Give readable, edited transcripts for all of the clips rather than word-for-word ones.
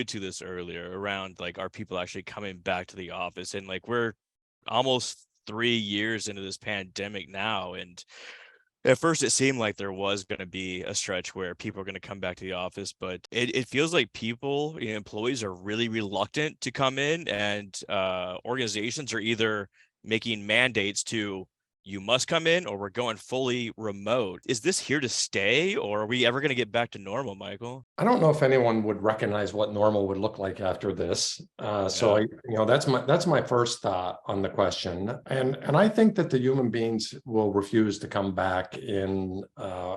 into this earlier around like, are people actually coming back to the office? And like, we're almost 3 years into this pandemic now. And at first it seemed like there was going to be a stretch where people are going to come back to the office, but it feels like people, employees are really reluctant to come in, and organizations are either making mandates to you must come in or we're going fully remote. Is this here to stay, or are we ever going to get back to normal, Michael? I don't know if anyone would recognize what normal would look like after this. So Yeah. that's my first thought on the question, and I think that the human beings will refuse to come back in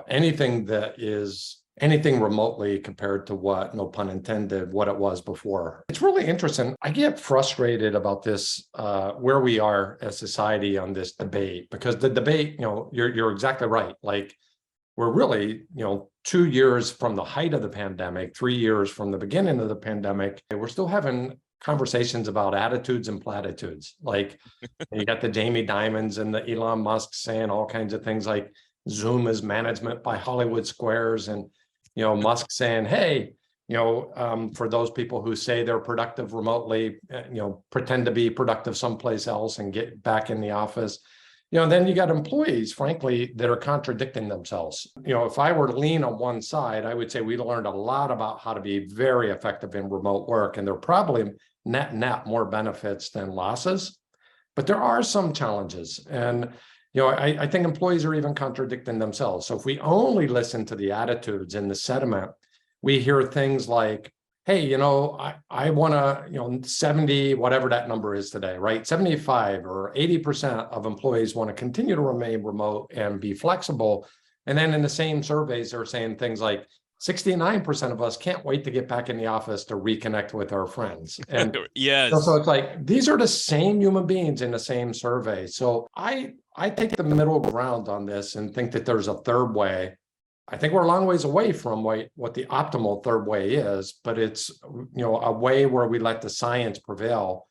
anything that is anything remotely compared to what, no pun intended, what it was before. It's really interesting. I get frustrated about this, where we are as society on this debate, because the debate, you're exactly right. Like, we're really, 2 years from the height of the pandemic, 3 years from the beginning of the pandemic, we're still having conversations about attitudes and platitudes. Like, you got the Jamie Dimons and the Elon Musk saying all kinds of things like Zoom is management by Hollywood Squares, and Musk saying, hey, for those people who say they're productive remotely, pretend to be productive someplace else and get back in the office. Then you got employees, frankly, that are contradicting themselves. If I were to lean on one side, I would say we learned a lot about how to be very effective in remote work, and there are probably net more benefits than losses. But there are some challenges. And I think employees are even contradicting themselves. So if we only listen to the attitudes and the sentiment, we hear things like, hey, I want to, 70, whatever that number is today, right? 75 or 80% of employees want to continue to remain remote and be flexible. And then in the same surveys, they're saying things like 69% of us can't wait to get back in the office to reconnect with our friends. And Yes. so it's like, these are the same human beings in the same survey. So I take the middle ground on this and think that there's a third way. I think we're a long ways away from what the optimal third way is, but it's, a way where we let the science prevail,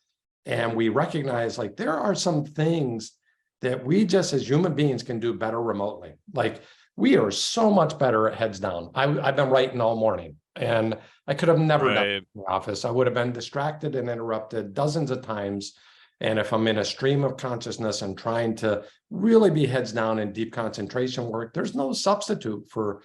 and we recognize like there are some things that we just as human beings can do better remotely. Like, we are so much better at heads down. I've been writing all morning, and I could have never done it in the office. I would have been distracted and interrupted dozens of times. And if I'm in a stream of consciousness and trying to really be heads down in deep concentration work, there's no substitute for,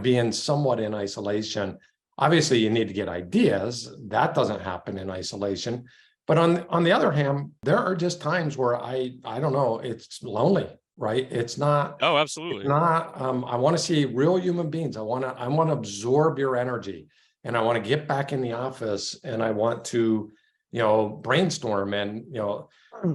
being somewhat in isolation. Obviously, you need to get ideas. That doesn't happen in isolation. But on the other hand, there are just times where I don't know, it's lonely, right? It's not. Oh, absolutely. It's not. I want to see real human beings. I want to absorb your energy, and I want to get back in the office, and I want to brainstorm. And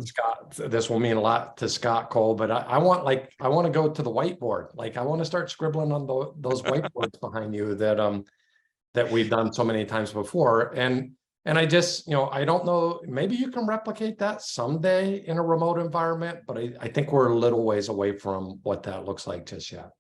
Scott, this will mean a lot to Scott Cole, but I want to go to the whiteboard. Like, I want to start scribbling on those whiteboards behind you that we've done so many times before. And I just, I don't know, maybe you can replicate that someday in a remote environment, but I think we're a little ways away from what that looks like just yet.